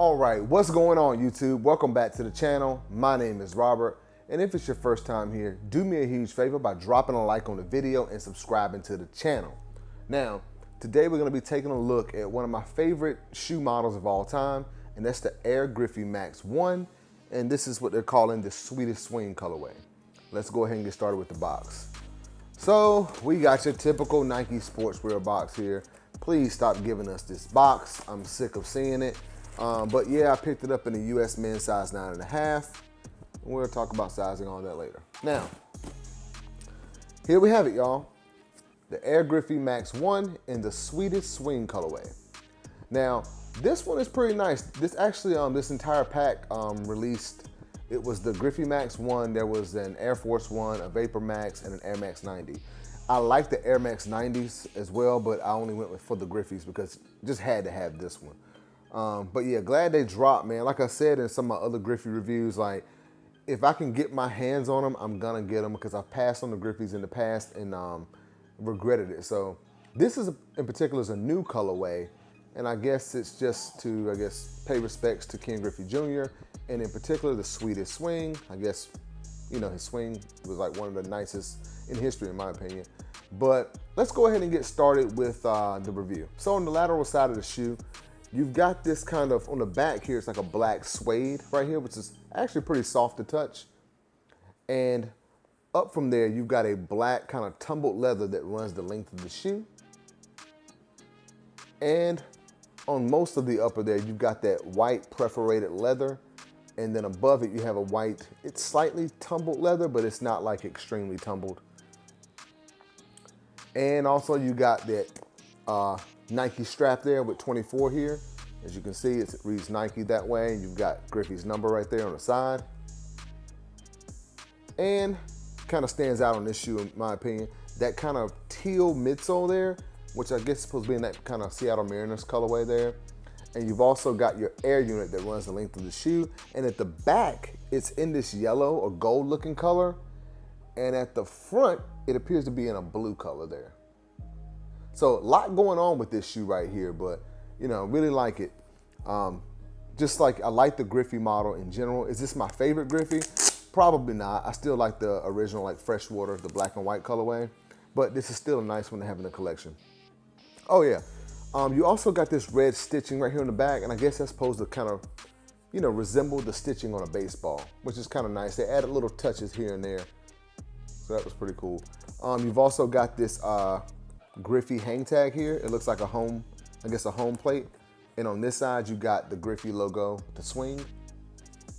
All right, what's going on YouTube? Welcome back to the channel. My name is Robert, and if it's your first time here, do me a huge favor by dropping a like on the video and subscribing to the channel. Now, today we're gonna be taking a look at one of my favorite shoe models of all time, and that's the Air Griffey Max 1, and this is what they're calling the Sweetest swing colorway. Let's go ahead and get started with the box. So, we got your typical Nike sportswear box here. Please stop giving us this box. I'm sick of seeing it. But yeah, I picked it up in the US men's size 9.5. We'll talk about sizing all that later. Now, here we have it, y'all. The Air Griffey Max 1 in the Sweetest swing colorway. Now, this one is pretty nice. This actually, this entire pack released, it was the Griffey Max 1, there was an Air Force 1, a Vapor Max, and an Air Max 90. I like the Air Max 90s as well, but I only went for the Griffeys because just had to have this one. But yeah, glad they dropped, man. Like I said in some of my other Griffey reviews, like if I can get my hands on them, I'm gonna get them because I've passed on the Griffeys in the past and regretted it. So this is in particular is a new colorway, and I guess it's just to pay respects to Ken Griffey Jr. and in particular the Sweetest swing. I guess his swing was like one of the nicest in history in my opinion. But let's go ahead and get started with the review. So on the lateral side of the shoe, you've got this kind of, on the back here, it's like a black suede right here, which is actually pretty soft to touch. And up from there, you've got a black kind of tumbled leather that runs the length of the shoe. And on most of the upper there, you've got that white perforated leather. And then above it, you have a white, it's slightly tumbled leather, but it's not like extremely tumbled. And also you got that Nike strap there with 24 here. As you can see, it reads Nike that way. You've got Griffey's number right there on the side. And kind of stands out on this shoe in my opinion. That kind of teal midsole there, which I guess is supposed to be in that kind of Seattle Mariners colorway there. And you've also got your air unit that runs the length of the shoe. And at the back, it's in this yellow or gold looking color. And at the front, it appears to be in a blue color there. So a lot going on with this shoe right here, but really like it. Just like I like the Griffey model in general. Is this my favorite Griffey? Probably not. I still like the original like freshwater, the black and white colorway, but this is still a nice one to have in the collection. Oh yeah. You also got this red stitching right here in the back, and I guess that's supposed to kind of, resemble the stitching on a baseball, which is kind of nice. They added little touches here and there. So that was pretty cool. You've also got this Griffey hang tag here. It looks like a home plate. And on this side, you got the Griffey logo, the swing.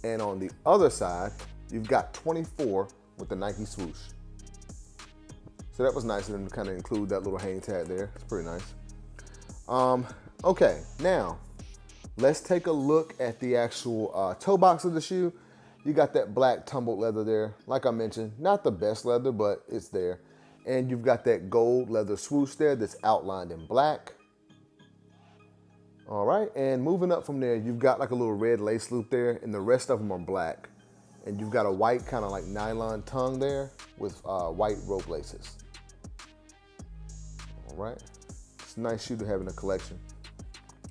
And on the other side, you've got 24 with the Nike swoosh. So that was nice of them to kind of include that little hang tag there. It's pretty nice. Okay, now let's take a look at the actual toe box of the shoe. You got that black tumbled leather there. Like I mentioned, not the best leather, but it's there. And you've got that gold leather swoosh there that's outlined in black. All right, and moving up from there, you've got like a little red lace loop there, and the rest of them are black. And you've got a white kind of like nylon tongue there with white rope laces. All right, it's a nice shoe to have in the collection.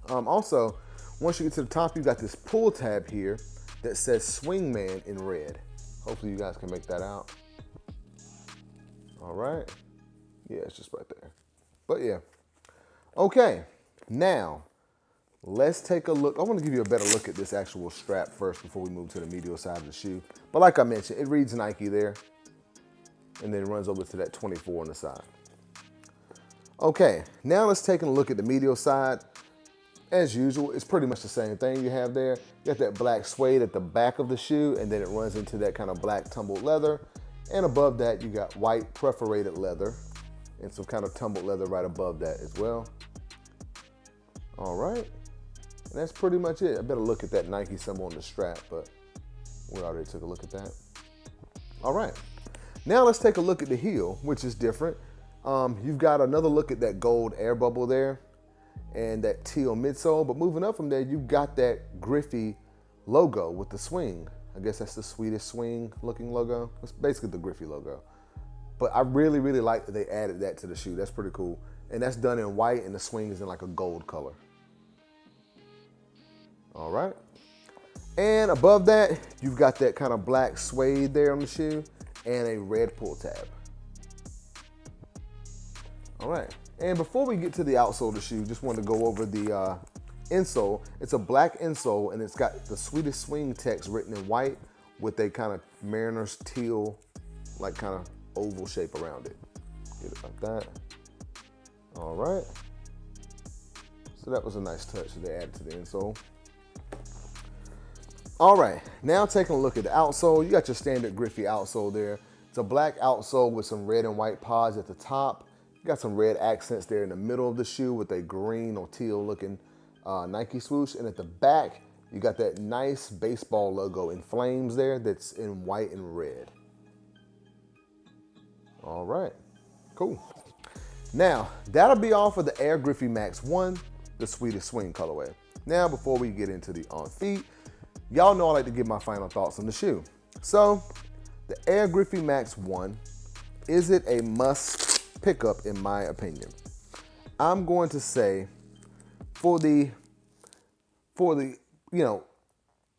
Also, once you get to the top, you've got this pull tab here that says Swingman in red. Hopefully you guys can make that out. All right. Yeah, it's just right there. But yeah. Okay, now let's take a look. I want to give you a better look at this actual strap first before we move to the medial side of the shoe. But like I mentioned, it reads Nike there. And then it runs over to that 24 on the side. Okay, now let's take a look at the medial side. As usual, it's pretty much the same thing you have there. You got that black suede at the back of the shoe, and then it runs into that kind of black tumbled leather. And above that, you got white perforated leather and some kind of tumbled leather right above that as well. All right, and that's pretty much it. I better look at that Nike symbol on the strap, but we already took a look at that. All right, now let's take a look at the heel, which is different. You've got another look at that gold air bubble there and that teal midsole, but moving up from there, you've got that Griffey logo with the swing. I guess that's the Sweetest swing looking logo. It's basically the Griffey logo. But I really, really like that they added that to the shoe. That's pretty cool. And that's done in white, and the swing is in like a gold color. All right, And above that, you've got that kind of black suede there on the shoe and a red pull tab. All right, and before we get to the outsole of the shoe, just wanted to go over the insole. It's a black insole and it's got the Sweetest swing text written in white with a kind of mariner's teal, like kind of oval shape around it. Get it like that. All right. So that was a nice touch that they added to the insole. All right, now taking a look at the outsole, you got your standard Griffey outsole there. It's a black outsole with some red and white pods at the top. You got some red accents there in the middle of the shoe with a green or teal looking Nike swoosh. And at the back, you got that nice baseball logo in flames there that's in white and red. All right, cool. Now, that'll be all for the Air Griffey Max 1, the Sweetest swing colorway. Now, before we get into the on feet, y'all know I like to give my final thoughts on the shoe. So, the Air Griffey Max 1, is it a must pickup in my opinion? I'm going to say for the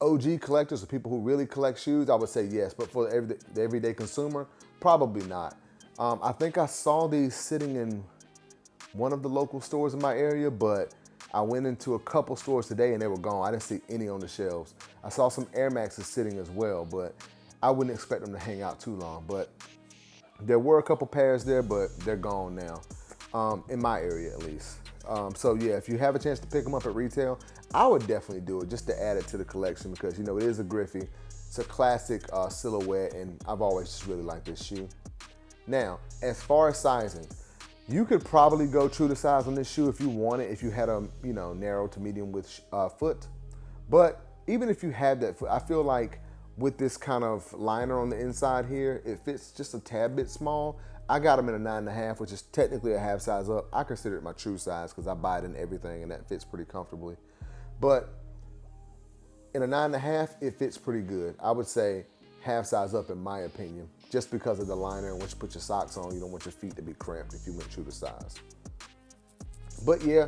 OG collectors or people who really collect shoes, I would say yes, but for the everyday consumer, probably not. I think I saw these sitting in one of the local stores in my area, but I went into a couple stores today and they were gone. I didn't see any on the shelves. I saw some Air Maxes sitting as well, but I wouldn't expect them to hang out too long. But there were a couple pairs there, but they're gone now, in my area at least. So yeah, if you have a chance to pick them up at retail, I would definitely do it just to add it to the collection because, you know, it is a Griffey. It's a classic silhouette, and I've always just really liked this shoe. Now, as far as sizing, you could probably go true to size on this shoe if you want it, if you had a, you know, narrow to medium width foot. But even if you had that foot, I feel like with this kind of liner on the inside here, it fits just a tad bit small. I got them in a 9.5, which is technically a half size up. I consider it my true size because I buy it in everything and that fits pretty comfortably. But in a 9.5, it fits pretty good. I would say half size up in my opinion, just because of the liner, and once you put your socks on, you don't want your feet to be cramped if you went true to size. But yeah,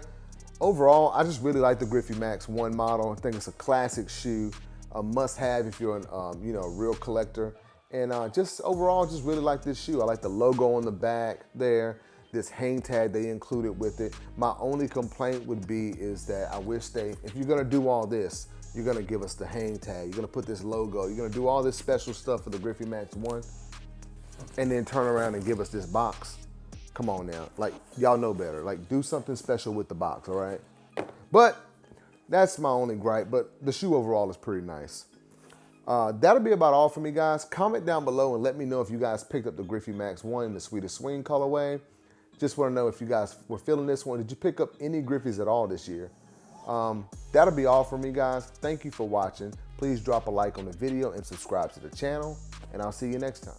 overall, I just really like the Griffey Max 1 model. I think it's a classic shoe, a must-have if you're an you know, real collector. And just overall, just really like this shoe. I like the logo on the back there, this hang tag they included with it. My only complaint would be is that I wish if you're gonna do all this, you're gonna give us the hang tag, you're gonna put this logo, you're gonna do all this special stuff for the Griffey Max 1, and then turn around and give us this box. Come on now, like, y'all know better. Like, do something special with the box, all right? But that's my only gripe, but the shoe overall is pretty nice. That'll be about all for me, guys. Comment down below and let me know if you guys picked up the Griffey Max 1 in the Sweetest swing colorway. Just want to know if you guys were feeling this one. Did you pick up any Griffeys at all this year? That'll be all for me, guys. Thank you for watching. Please drop a like on the video and subscribe to the channel, and I'll see you next time.